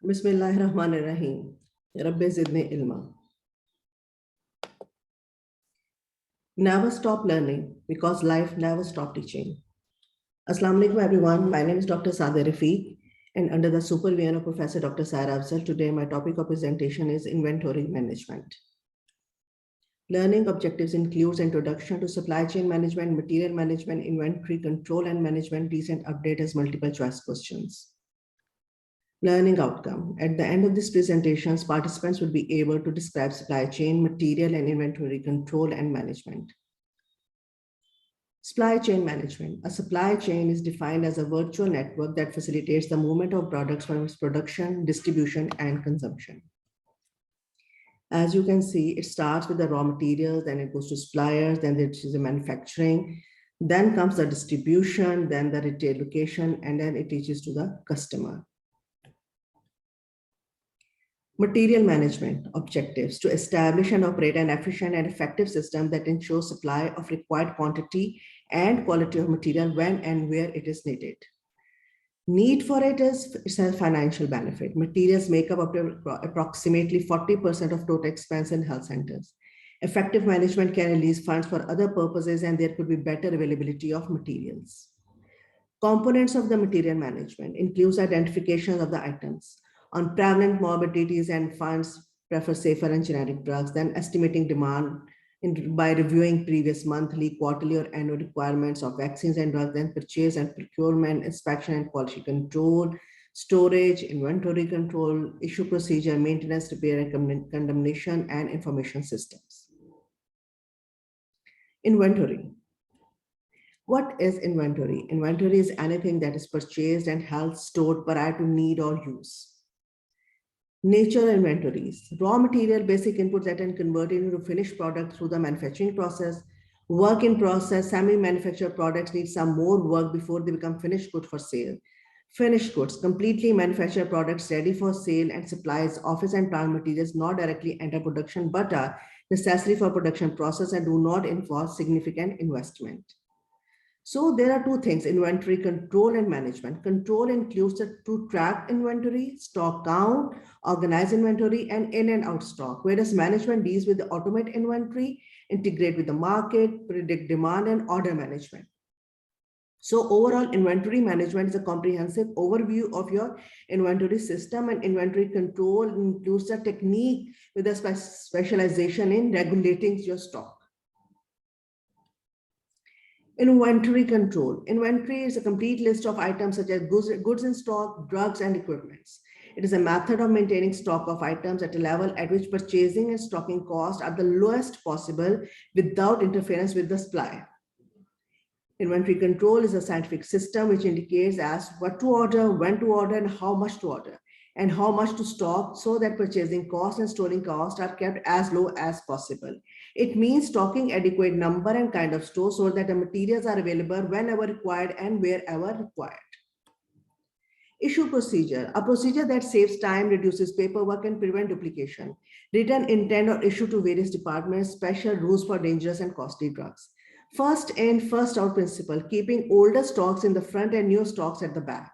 Bismillahirrahmanirrahim. Rabbi zidni ilma. Never stop learning because life never stops teaching. Assalamu alaikum everyone. My name is Dr. Sadir Rafiq and under the supervision of Professor Dr. Saira Afzal, today my topic of presentation is inventory management. Learning objectives includes introduction to supply chain management, material management, inventory control and management. Recent update has multiple choice questions. Learning outcome. At the end of this presentation, participants will be able to describe supply chain, material and inventory control and management. Supply chain management. A supply chain is defined as a virtual network that facilitates the movement of products from its production, distribution, and consumption. As you can see, it starts with the raw materials, then it goes to suppliers, then it is the manufacturing, then comes the distribution, then the retail location, and then it reaches to the customer. Material management objectives: to establish and operate an efficient and effective system that ensures supply of required quantity and quality of material when and where it is needed. Need for it is a financial benefit. Materials make up approximately 40% of total expense in health centers. Effective management can release funds for other purposes and there could be better availability of materials. Components of the material management includes identification of the items on prevalent morbidities and funds prefer safer and generic drugs, then estimating demand by reviewing previous monthly, quarterly, or annual requirements of vaccines and drugs, then purchase and procurement, inspection and quality control, storage, inventory control, issue procedure, maintenance, repair and condemnation, and information systems. Inventory. What is inventory? Inventory is anything that is purchased and held stored prior to need or use. Nature inventories, raw material, basic inputs that are converted into finished product through the manufacturing process. Work in process, semi-manufactured products need some more work before they become finished goods for sale. Finished goods, completely manufactured products ready for sale and supplies, office and plant materials not directly enter production but are necessary for production process and do not involve significant investment. So there are two things: inventory control and management. Control includes to track inventory, stock count, organize inventory, and in and out stock, whereas management deals with the automate inventory, integrate with the market, predict demand, and order management. So overall, inventory management is a comprehensive overview of your inventory system, and inventory control includes the technique with a specialization in regulating your stock. Inventory control. Inventory is a complete list of items such as goods in stock, drugs, and equipments. It is a method of maintaining stock of items at a level at which purchasing and stocking costs are the lowest possible without interference with the supply. Inventory control is a scientific system which indicates as what to order, when to order, and how much to order, and how much to stock so that purchasing costs and storing costs are kept as low as possible. It means stocking adequate number and kind of store so that the materials are available whenever required and wherever required. Issue procedure, a procedure that saves time, reduces paperwork, and prevent duplication. Written intent or issue to various departments, special rules for dangerous and costly drugs. First in, first out principle, keeping older stocks in the front and new stocks at the back.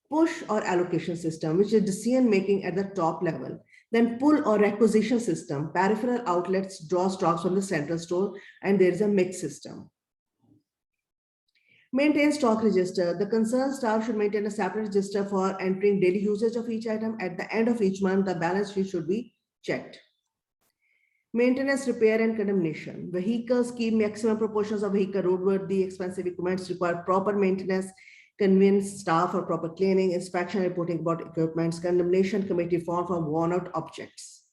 Push or allocation system, which is decision making at the top level. Then pull or requisition system, peripheral outlets draw stocks from the central store, and there is a mix system. Maintain stock register. The concerned staff should maintain a separate register for entering daily usage of each item. At the end of each month, the balance sheet should be checked. Maintenance, repair, and condemnation. Vehicles keep maximum proportions of vehicle roadworthy. Expensive equipments require proper maintenance. Convince staff for proper cleaning, inspection, reporting about equipments. Condemnation committee formed for worn out objects.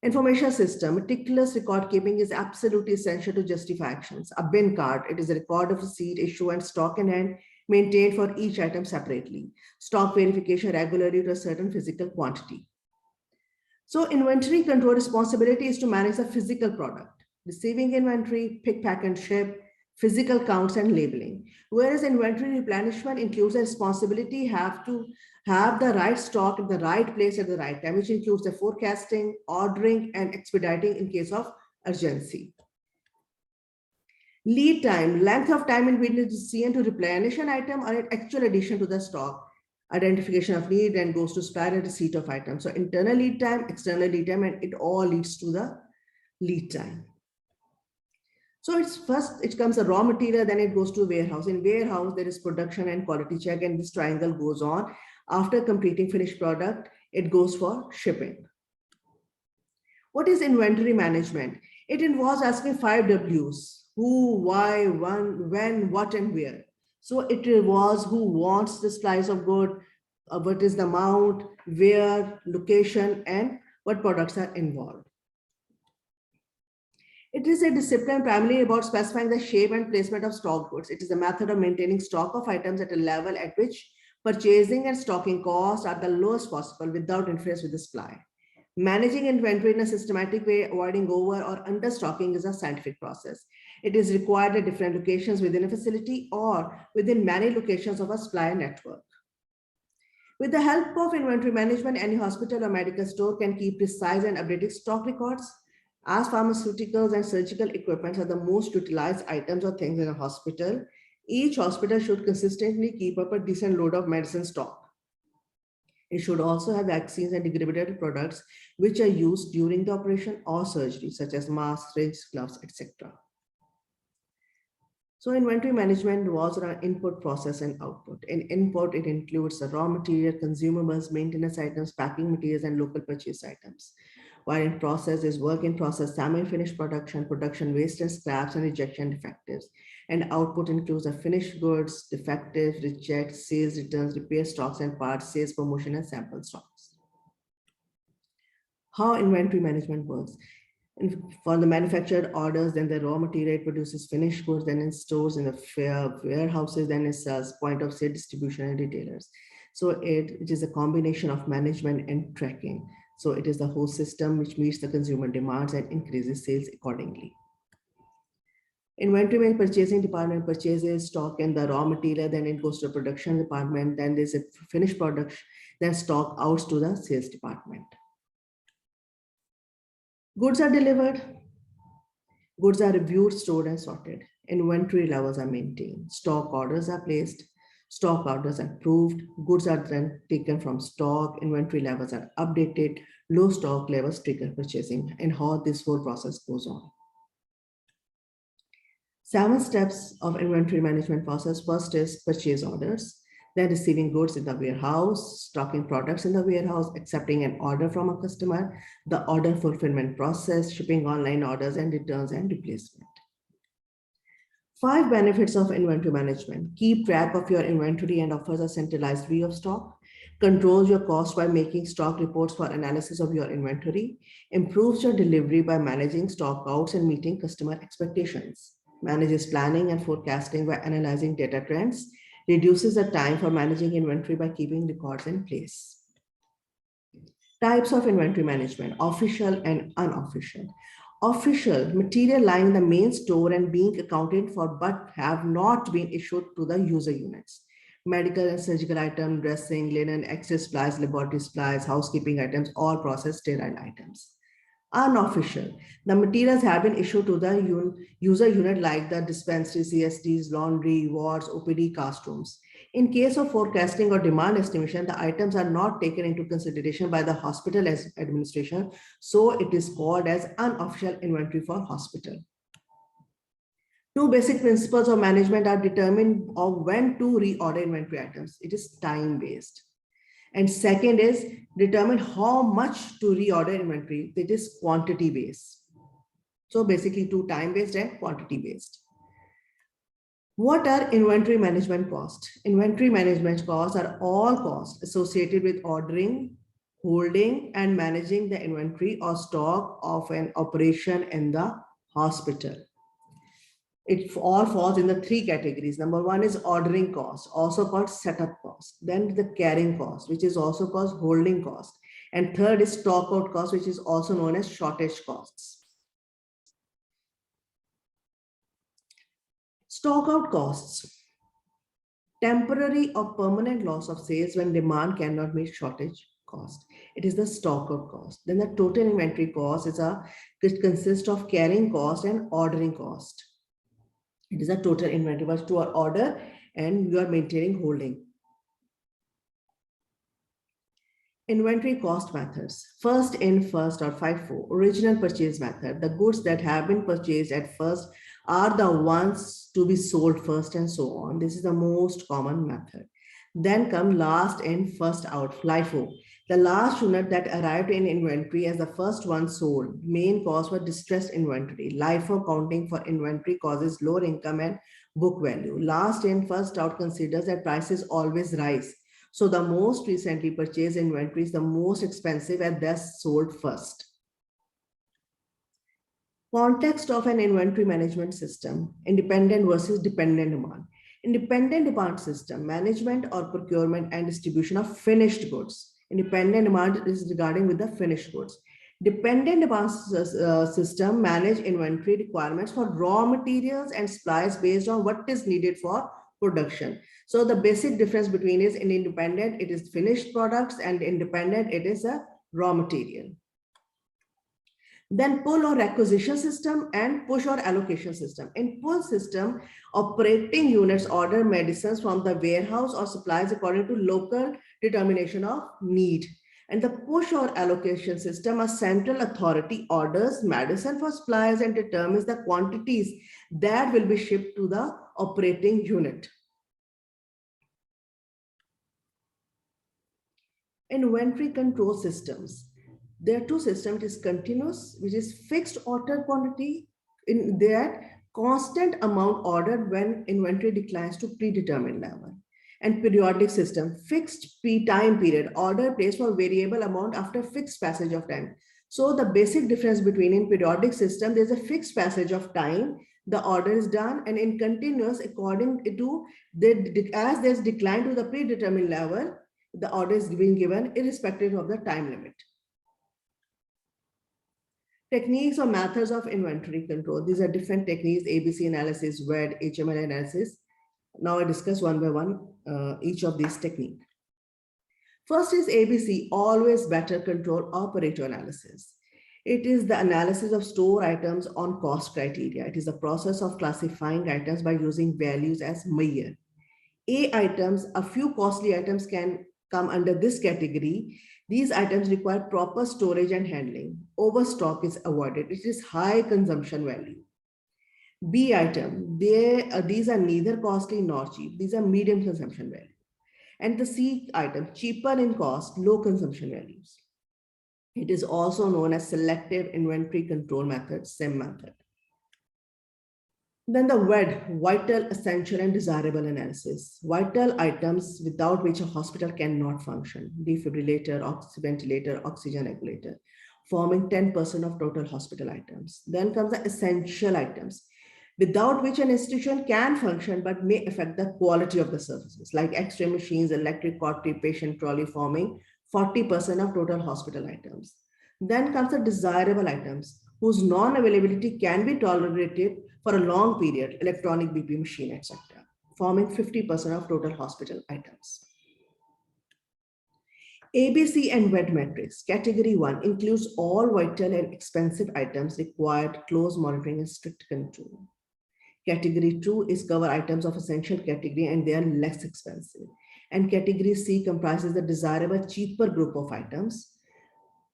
Information system. Meticulous record keeping is absolutely essential to justify actions. A bin card. It is a record of receipt, issue, and stock in hand maintained for each item separately. Stock verification regularly to a certain physical quantity. So inventory control responsibility is to manage the physical product, receiving inventory, pick, pack, and ship, physical counts, and labeling. Whereas inventory replenishment includes a responsibility to have the right stock in the right place at the right time, which includes the forecasting, ordering, and expediting in case of urgency. Lead time, length of time in between the decision to replenish an item or an actual addition to the stock. Identification of need then goes to supply and receipt of items. So internal lead time, external lead time, and it all leads to the lead time. So it's first, it comes a raw material, then it goes to warehouse. In warehouse, there is production and quality check, and this triangle goes on. After completing finished product, it goes for shipping. What is inventory management? It involves asking 5 W's: who, why, when, what, and where. So it involves who wants the slice of good, what is the amount, where, location, and what products are involved. It is a discipline primarily about specifying the shape and placement of stock goods. It is a method of maintaining stock of items at a level at which purchasing and stocking costs are the lowest possible without interference with the supply. Managing inventory in a systematic way, avoiding over or understocking, is a scientific process. It is required at different locations within a facility or within many locations of a supply network. With the help of inventory management, any hospital or medical store can keep precise and updated stock records. As pharmaceuticals and surgical equipment are the most utilized items or things in a hospital, each hospital should consistently keep up a decent load of medicine stock. It should also have vaccines and degradable products which are used during the operation or surgery, such as masks, syringes, gloves, etc. So inventory management revolves around input, process, and output. In input, it includes the raw material, consumables, maintenance items, packing materials, and local purchase items. While in process is work in process, semi-finished production, production waste and scraps, and rejection defectives. And output includes the finished goods, defectives, rejects, sales returns, repair stocks and parts, sales promotion, and sample stocks. How inventory management works. For the manufactured orders, then the raw material produces finished goods, then in stores, in the warehouses, then it sells point of sale, distribution, and retailers. So it is a combination of management and tracking. So it is the whole system which meets the consumer demands and increases sales accordingly. Inventory and purchasing department purchases stock and the raw material, then it goes to the production department, then there's a finished product, then stock out to the sales department. Goods are delivered, goods are reviewed, stored, and sorted. Inventory levels are maintained. Stock orders are placed. Stock orders are approved. Goods are then taken from stock. Inventory levels are updated. Low stock levels trigger purchasing, and how this whole process goes on. 7 steps of inventory management process. First is purchase orders. Then receiving goods in the warehouse, stocking products in the warehouse, accepting an order from a customer, the order fulfillment process, shipping online orders and returns and replacement. 5 benefits of inventory management. Keep track of your inventory and offers a centralized view of stock. Controls your cost by making stock reports for analysis of your inventory. Improves your delivery by managing stock outs and meeting customer expectations. Manages planning and forecasting by analyzing data trends. Reduces the time for managing inventory by keeping records in place. Types of inventory management: official and unofficial. Official: material lying in the main store and being accounted for but have not been issued to the user units. Medical and surgical items, dressing, linen, X-ray supplies, laboratory supplies, housekeeping items, or processed sterile items. Unofficial: the materials have been issued to the user unit like the dispensary, CSDs, laundry, wards, OPD, cast rooms. In case of forecasting or demand estimation, the items are not taken into consideration by the hospital administration, so it is called as unofficial inventory for hospital. 2 basic principles of management are determined of when to reorder inventory items. It is time-based. And second is determine how much to reorder inventory. That is quantity based. So basically 2 time-based and quantity-based. What are inventory management costs? Inventory management costs are all costs associated with ordering, holding, and managing the inventory or stock of an operation in the hospital. It all falls in the 3 categories. Number 1 is ordering cost, also called setup cost. Then the carrying cost, which is also called holding cost. And third is stock out cost, which is also known as shortage costs. Stock out costs: temporary or permanent loss of sales when demand cannot meet shortage cost. It is the stock out cost. Then the total inventory cost it consists of carrying cost and ordering cost. It is a total inventory was to order and you are maintaining holding. Inventory cost methods. First in, first or FIFO, original purchase method. The goods that have been purchased at first are the ones to be sold first and so on. This is the most common method. Then come last in, first out, LIFO. The last unit that arrived in inventory as the first one sold. Main cause for distressed inventory. LIFO accounting for inventory causes lower income and book value. Last in, first out considers that prices always rise. So the most recently purchased inventory is the most expensive and thus sold first. Context of an inventory management system, independent versus dependent demand. Independent demand system, management or procurement and distribution of finished goods. Independent demand is regarding with the finished goods. Dependent demand system manage inventory requirements for raw materials and supplies based on what is needed for production. So the basic difference between is in independent, it is finished products, and independent, it is a raw material. Then pull or acquisition system and push or allocation system. In pull system, operating units order medicines from the warehouse or supplies according to local determination of need. And the push or allocation system, a central authority orders medicine for supplies and determines the quantities that will be shipped to the operating unit. Inventory control systems. There are two systems. It is continuous, which is fixed order quantity, in that constant amount ordered when inventory declines to predetermined level. And periodic system, fixed time period, order placed for variable amount after fixed passage of time. So the basic difference between in periodic system, there's a fixed passage of time, the order is done, and in continuous, according to as there's decline to the predetermined level, the order is being given irrespective of the time limit. Techniques or methods of inventory control. These are different techniques: ABC analysis, WED, HML analysis. Now I discuss one by one each of these techniques. First is ABC, always better control operator analysis. It is the analysis of store items on cost criteria. It is the process of classifying items by using values as measure. A items, a few costly items can come under this category. These items require proper storage and handling. Overstock is avoided. It is high consumption value. B item, these are neither costly nor cheap. These are medium consumption value. And the C item, cheaper in cost, low consumption values. It is also known as selective inventory control method, SIM method. Then the WED, vital, essential, and desirable analysis. Vital items without which a hospital cannot function. Defibrillator, ventilator, oxygen regulator, forming 10% of total hospital items. Then comes the essential items, without which an institution can function but may affect the quality of the services, like X-ray machines, electric cord, patient trolley, forming 40% of total hospital items. Then comes the desirable items, whose non-availability can be tolerated for a long period, electronic BP machine, etc., forming 50% of total hospital items. ABC and WED matrix. Category 1 includes all vital and expensive items required close monitoring and strict control. Category 2 is cover items of essential category and they are less expensive. And category C comprises the desirable cheaper group of items,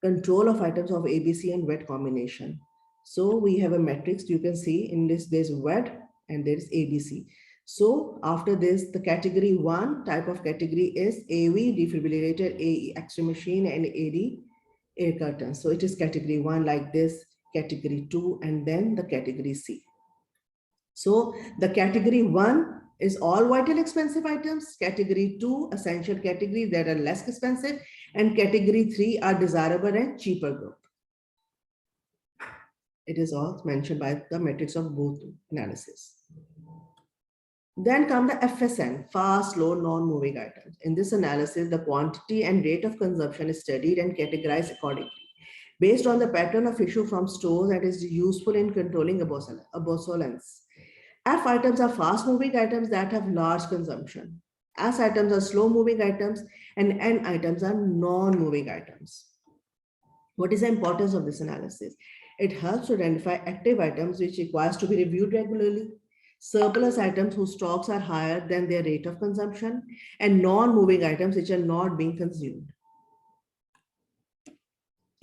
control of items of ABC and WED combination. So we have a matrix. You can see in this there's WED and there's ABC. So after this, the category 1 type of category is AV, defibrillator, AE, X-ray machine, and AD, air curtain. So it is category 1 like this, category 2, and then the category C. So the category 1 is all vital expensive items, category 2 essential category that are less expensive, and category 3 are desirable and cheaper group. It is all mentioned by the matrix of both analysis. Then come the FSN, fast, slow, non-moving items. In this analysis, the quantity and rate of consumption is studied and categorized accordingly, based on the pattern of issue from stores that is useful in controlling obsolescence. F items are fast-moving items that have large consumption. S items are slow-moving items, and N items are non-moving items. What is the importance of this analysis? It helps to identify active items which requires to be reviewed regularly, surplus items whose stocks are higher than their rate of consumption, and non-moving items which are not being consumed.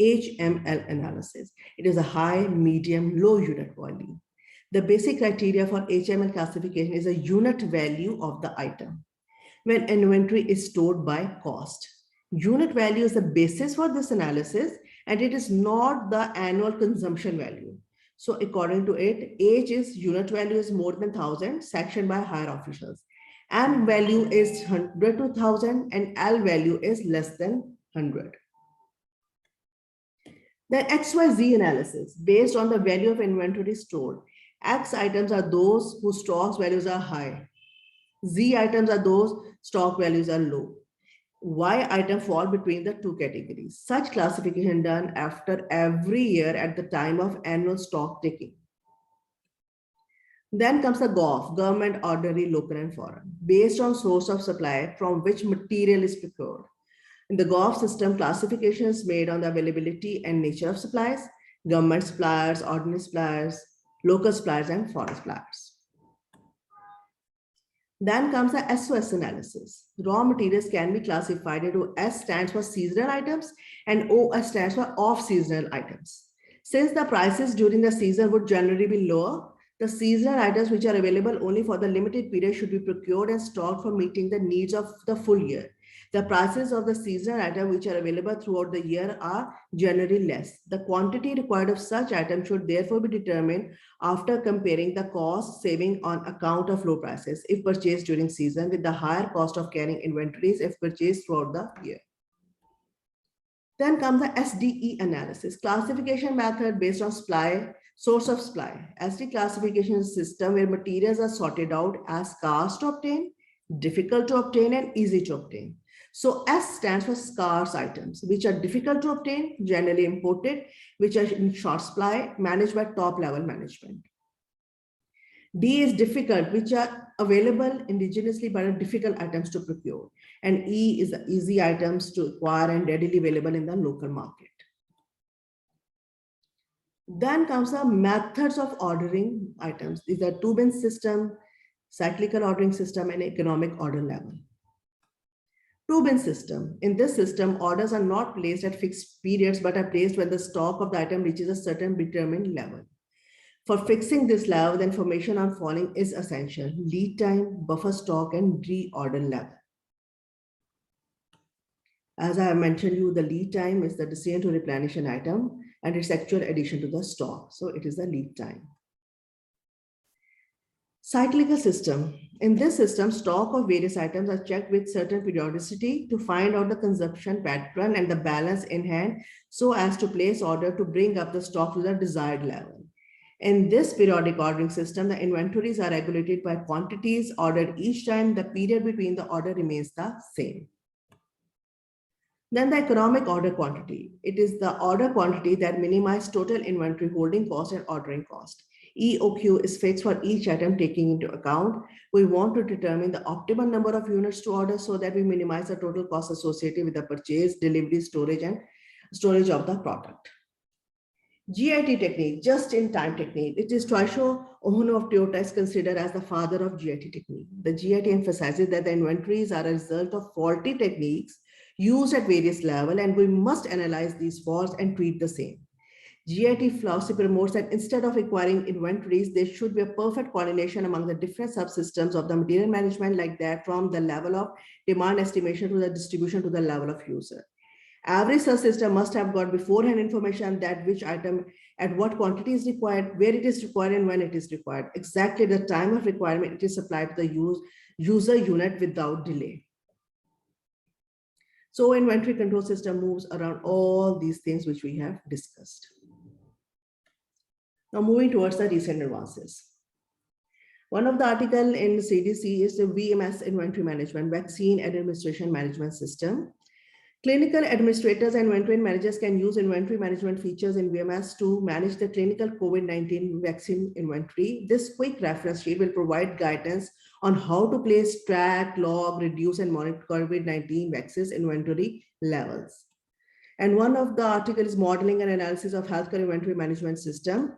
HML analysis. It is a high, medium, low unit volume. The basic criteria for HML classification is a unit value of the item when inventory is stored by cost. Unit value is the basis for this analysis, and it is not the annual consumption value. So according to it, H is unit value is more than 1,000, sanctioned by higher officials. M value is 100 to 1,000 and L value is less than 100. The XYZ analysis based on the value of inventory stored. X items are those whose stock values are high. Z items are those stock values are low. Y item fall between the two categories. Such classification done after every year at the time of annual stock taking. Then comes the GOF, government, ordinary, local and foreign, based on source of supply from which material is procured. In the GOF system, classification is made on the availability and nature of supplies, government suppliers, ordinary suppliers, local suppliers, and foreign suppliers. Then comes the SOS analysis. Raw materials can be classified into S stands for seasonal items and OS stands for off-seasonal items. Since the prices during the season would generally be lower, the seasonal items which are available only for the limited period should be procured and stored for meeting the needs of the full year. The prices of the seasonal items which are available throughout the year are generally less. The quantity required of such items should therefore be determined after comparing the cost saving on account of low prices if purchased during season with the higher cost of carrying inventories if purchased throughout the year. Then comes the SDE analysis, classification method based on supply, source of supply. SD classification is a system where materials are sorted out as scarce to obtain, difficult to obtain, and easy to obtain. So S stands for scarce items, which are difficult to obtain, generally imported, which are in short supply, managed by top level management. D is difficult, which are available indigenously but are difficult items to procure. And E is the easy items to acquire and readily available in the local market. Then comes the methods of ordering items. These are two-bin system, cyclical ordering system, and economic order level. Two-bin system. In this system, orders are not placed at fixed periods but are placed when the stock of the item reaches a certain determined level. For fixing this level, the information on following is essential: lead time, buffer stock, and reorder level. As I have mentioned you, the lead time is the decision to replenish an item and its actual addition to the stock. So it is the lead time. Cyclical system. In this system, stock of various items are checked with certain periodicity to find out the consumption pattern and the balance in hand so as to place order to bring up the stock to the desired level. In this periodic ordering system, the inventories are regulated by quantities ordered each time the period between the order remains the same. Then the economic order quantity. It is the order quantity that minimizes total inventory holding cost and ordering cost. EOQ is fixed for each item taking into account. We want to determine the optimal number of units to order so that we minimize the total cost associated with the purchase, delivery, storage, and storage of the product. GIT technique, just-in-time technique. It is Toshio Ohno of Toyota is considered as the father of GIT technique. The GIT emphasizes that the inventories are a result of faulty techniques used at various levels, and we must analyze these faults and treat the same. GIT philosophy promotes that instead of acquiring inventories, there should be a perfect coordination among the different subsystems of the material management, like that from the level of demand estimation to the distribution to the level of user. Every subsystem must have got beforehand information that which item at what quantity is required, where it is required, and when it is required. Exactly the time of requirement it is supplied to the user unit without delay. So inventory control system moves around all these things which we have discussed. Now moving towards the recent advances. One of the articles in CDC is the VMS inventory management, vaccine administration management system. Clinical administrators and inventory managers can use inventory management features in VMS to manage the clinical COVID-19 vaccine inventory. This quick reference sheet will provide guidance on how to place, track, log, reduce, and monitor COVID-19 vaccines inventory levels. And one of the articles is modeling and analysis of healthcare inventory management system.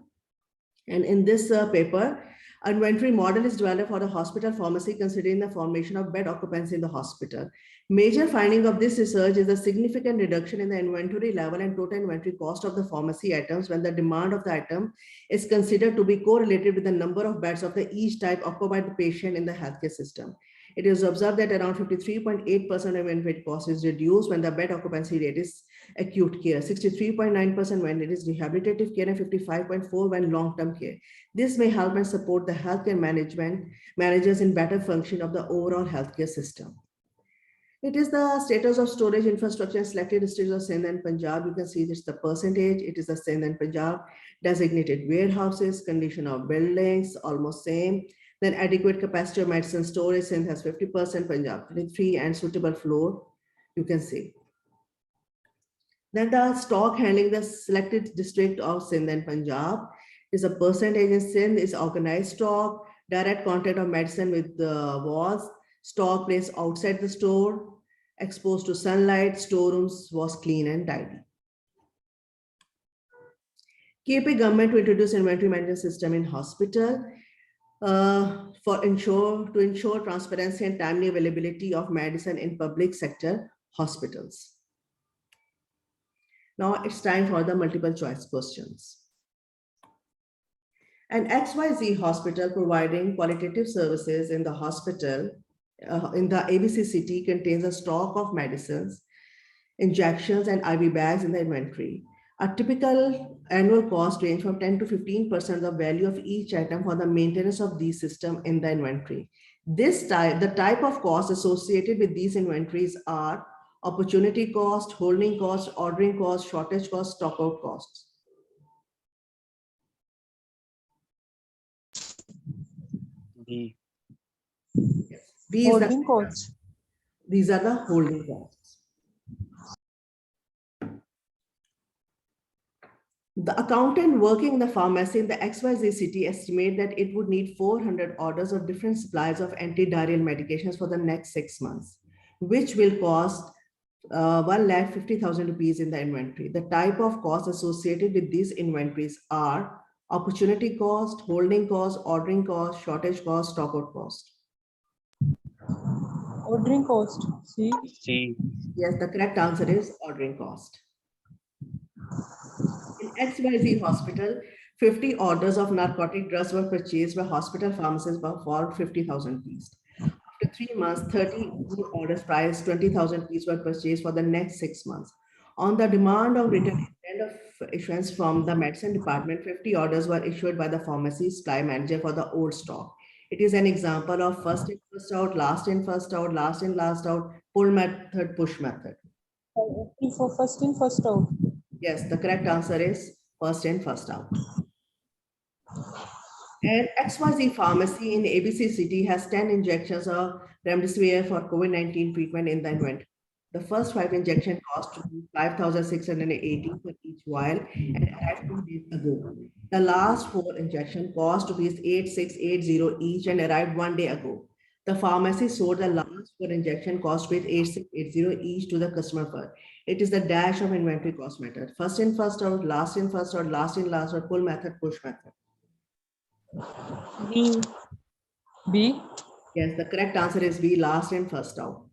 And in this paper, Inventory model is developed for the hospital pharmacy considering the formation of bed occupancy in the hospital. Major finding of this research is a significant reduction in the inventory level and total inventory cost of the pharmacy items when the demand of the item is considered to be correlated with the number of beds of the each type occupied by the patient in the healthcare system. It is observed that around 53.8% of inventory cost is reduced when the bed occupancy rate is acute care, 63.9% when it is rehabilitative care, and 55.4% when long-term care. This may help and support the healthcare managers in better function of the overall healthcare system. It is the status of storage infrastructure in selected districts of Sindh and Punjab. You can see this the percentage. It is the Sindh and Punjab designated warehouses, condition of buildings, almost same. Then adequate capacity of medicine storage. Sindh has 50%, Punjab 23%, and suitable floor. You can see. Then the stock handling the selected district of Sindh and Punjab is a percentage in Sindh is organized stock, direct contact of medicine with the walls, stock placed outside the store, exposed to sunlight, storerooms was clean and tidy. KP government to introduce inventory management system in hospital to ensure transparency and timely availability of medicine in public sector hospitals. Now it's time for the multiple choice questions. An XYZ hospital providing qualitative services in the hospital in the ABC city contains a stock of medicines, injections, and IV bags in the inventory. A typical annual cost range from 10 to 15% of the value of each item for the maintenance of these systems in the inventory. The type of costs associated with these inventories are opportunity cost, holding cost, ordering cost, shortage cost, stock out costs. B. Yes. B is Holding costs. These are the holding costs. The accountant working in the pharmacy in the XYZ city estimate that it would need 400 orders of different supplies of antidiarrheal medications for the next 6 months, which will cost 1,50,000 rupees in the inventory. The type of costs associated with these inventories are opportunity cost, holding cost, ordering cost, shortage cost, stock out cost. Ordering cost. C. C. Yes, the correct answer is ordering cost. In XYZ hospital, 50 orders of narcotic drugs were purchased by hospital pharmacists for 50,000 rupees. After 3 months, 30 orders priced 20,000 rupees were purchased for the next 6 months. On the demand of written intent of issuance from the medicine department, 50 orders were issued by the pharmacy supply manager for the old stock. It is an example of first in, first out, last in, first out, last in, last out, pull method, push method. For first in, first out. Yes, the correct answer is first in, first out. And XYZ pharmacy in ABC city has 10 injections of remdesivir for COVID-19 treatment in the inventory. The first 5 injection cost 5,680 for each vial and arrived 2 days ago. The last 4 injection cost rupees 8,680 each and arrived 1 day ago. The pharmacy sold the last 4 injection cost with 8,680 each to the customer first. It is the dash of inventory cost method. First in, first out, last in, first out, last in, last out, pull method, push method. B. B. Yes, the correct answer is B, last in, first out.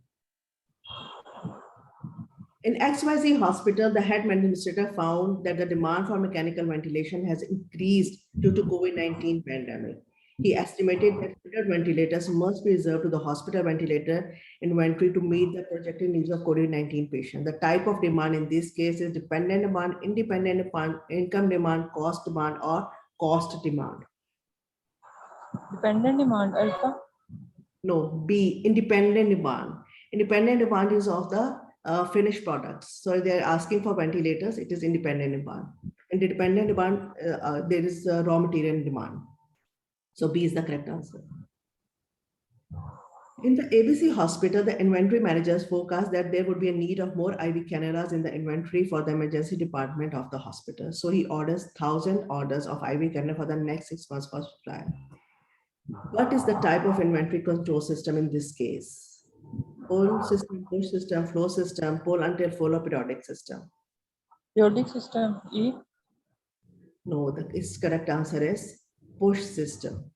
In XYZ hospital, the head administrator found that the demand for mechanical ventilation has increased due to COVID-19 pandemic. He estimated that 100 ventilators must be reserved to the hospital ventilator inventory to meet the projected needs of COVID-19 patients. The type of demand in this case is dependent demand, independent demand, income demand, cost demand, or cost demand. Dependent demand, alpha. No, B, independent demand. Independent demand is of the finished products. So they're asking for ventilators, it is independent demand. In dependent demand, there is raw material demand. So B is the correct answer. In the ABC hospital, the inventory managers forecast that there would be a need of more IV cannulas in the inventory for the emergency department of the hospital. So he orders 1,000 orders of IV cannula for the next 6 months for supply. What is the type of inventory control system in this case? Pull system, push system, flow system, pull until full, or periodic system? Periodic system. E. No, the correct answer is push system.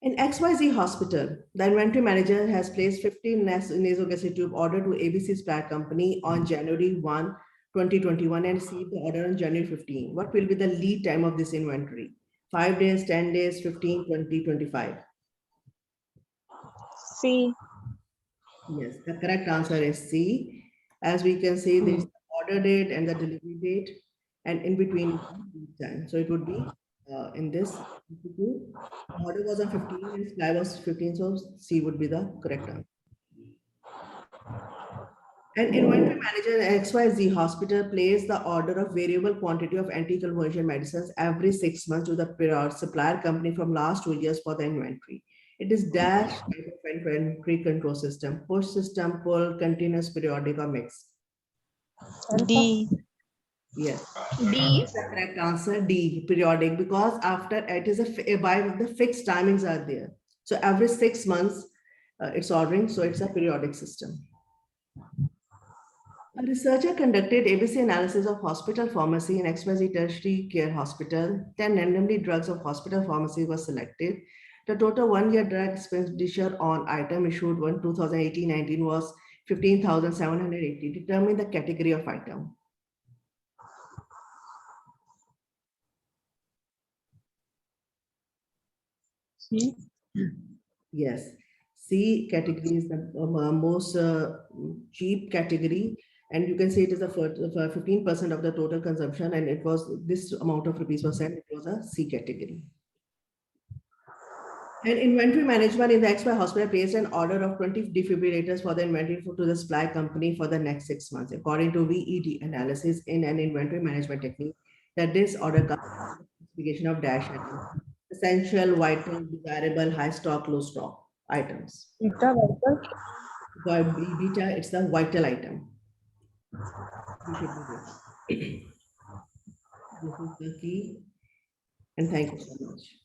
In XYZ hospital, the inventory manager has placed 15 nasogastric tube order to ABC supply company on January 1, 2021 and received the order on January 15. What will be the lead time of this inventory? 5 days, 10 days, 15, 20, 25. C. Yes, the correct answer is C. As we can see, there is the order date and the delivery date, and in between is the lead time. So it would be in this institute, order was on 15 and supply was 15, so C would be the correct answer. An inventory manager at XYZ hospital placed the order of variable quantity of anti-conversion medicines every 6 months to the supplier company from last 2 years for the inventory. It is dash type of inventory control system, push system, pull, continuous, periodic, or mix. D. Yes, D. the correct answer D, periodic, because after it is by the fixed timings are there. So every 6 months it's ordering, so it's a periodic system. A researcher conducted ABC analysis of hospital pharmacy in XYZ tertiary care hospital. 10 randomly drugs of hospital pharmacy were selected. The total 1-year drug expenditure on item issued 2018-19 was 15,780. Determine the category of item. C. Yes, C category is the most cheap category, and you can say it is the 15% of the total consumption, and it was this amount of rupees was sent. It was a C category. And inventory management in the XY hospital placed an order of 20 defibrillators for the inventory to the supply company for the next 6 months. According to VED analysis in an inventory management technique, that this order comes with specification of dash items, essential, vital, desirable, high stock, low stock items. Beta vital. For beta, it's the vital item. You should do this. This is the key. And thank you so much.